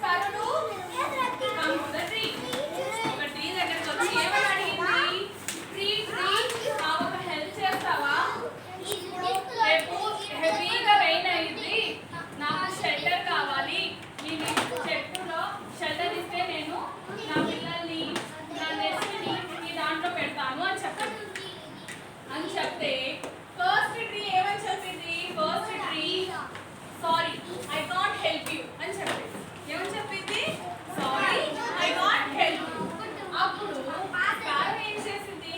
Sparrow come to the tree. ఒక tree దగ్గరికి వచ్చి ఏమని అడిగింది? ట్రీ నాకు ఒక హెల్ప్ చేస్తావా? రేపు హెవీగా రెయిన్ అయ్యింది, నాకు షెల్టర్ కావాలి, ఈ చెట్టులో షెల్టర్ ఇస్తే నేను నా పిల్లల్ని నా నెస్ట్ని ఈ దాంట్లో పెడతాను అని చెప్తే ఫస్ట్ ట్రీ ఏమని చెప్పింది? First tree sorry I can't help you అని చెప్పింది. ఏమని చెప్పింది? Sorry I can't help you. అప్పుడు స్పారో ఏం చేసింది?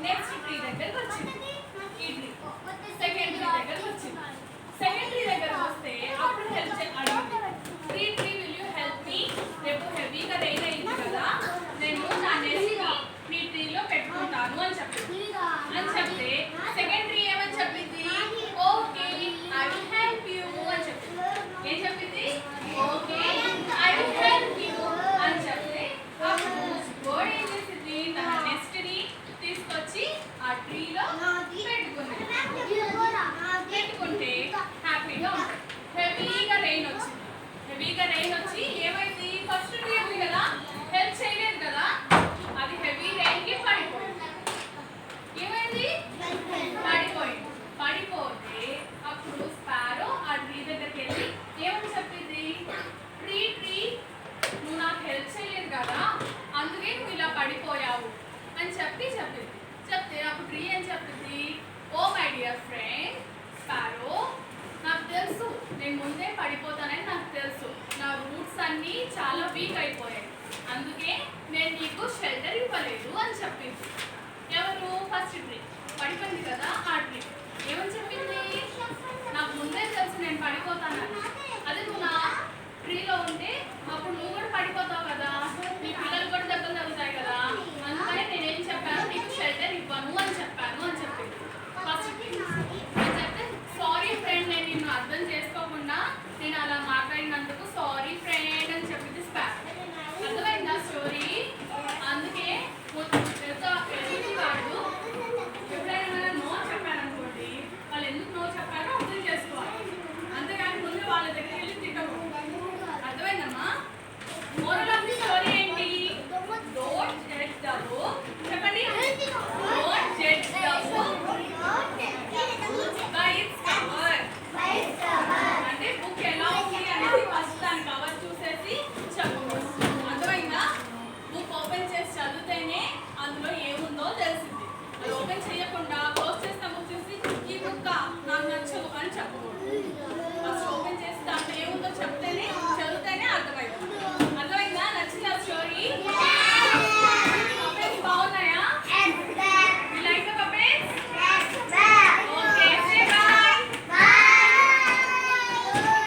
నెక్స్ట్ ట్రీ దగ్గరికి వచ్చింది. ఈ ట్రీ సెకండ్ ట్రీ దగ్గరికి వచ్చింది. సెకండ్ ట్రీ దగ్గరకు వస్తే అప్పుడు హెల్ప్ అడిగింది. Tree will you help me? రేపు హెవీగా రెయిన్ అయింది కదా, నేను నా నెస్ట్ని మీ ట్రీలో పెట్టుకుంటాను అని చెప్పింది. చెప్తే సెకండ్ ట్రీ ఏమని చెప్పింది? Okay I will help you అని చెప్పింది. ఏం చెప్పింది? Okay I will help you అని చెప్తే అప్పుడు బర్డ్ ఏం చేసింది? తన నెస్ట్ని తీసుకొచ్చి ఆ ట్రీలో పెట్టుకుంటే హ్యాపీగా ఉంటుంది. హెవీగా రెయిన్ వచ్చి ఏమైంది? ఫస్ట్ ట్రీ ఉంది కదా, హెల్ప్ చేయలేదు కదా, అది హెవీ రెయిన్కి పడిపోయింది. ఏమైంది? పడిపోతే అప్పుడు స్పారో ఆ ట్రీ దగ్గరికి వెళ్ళి ఏమని చెప్పింది? ట్రీ నువ్వు నాకు హెల్ప్ చేయలేదు కదా, అందుకే నువ్వు ఇలా పడిపోయావు అని చెప్పింది. చెప్తే అప్పుడు ట్రీ ఏం చెప్పింది? Oh my dear friend sparrow, నాకు తెలుసు నేను ముందే పడిపోతానని నాకు తెలుసు, నా రూట్స్ అన్నీ చాలా వీక్ అయిపోయాయి, అందుకే నేను నీకు షెల్టర్ ఇవ్వలేదు అని చెప్పింది. ఎవరు? First tree. పడిపోయింది కదా ఆ ట్రీ. ఏమని చెప్పింది? నాకు ముందే తెలుసు నేను పడిపోతానని, అది నువ్వు నా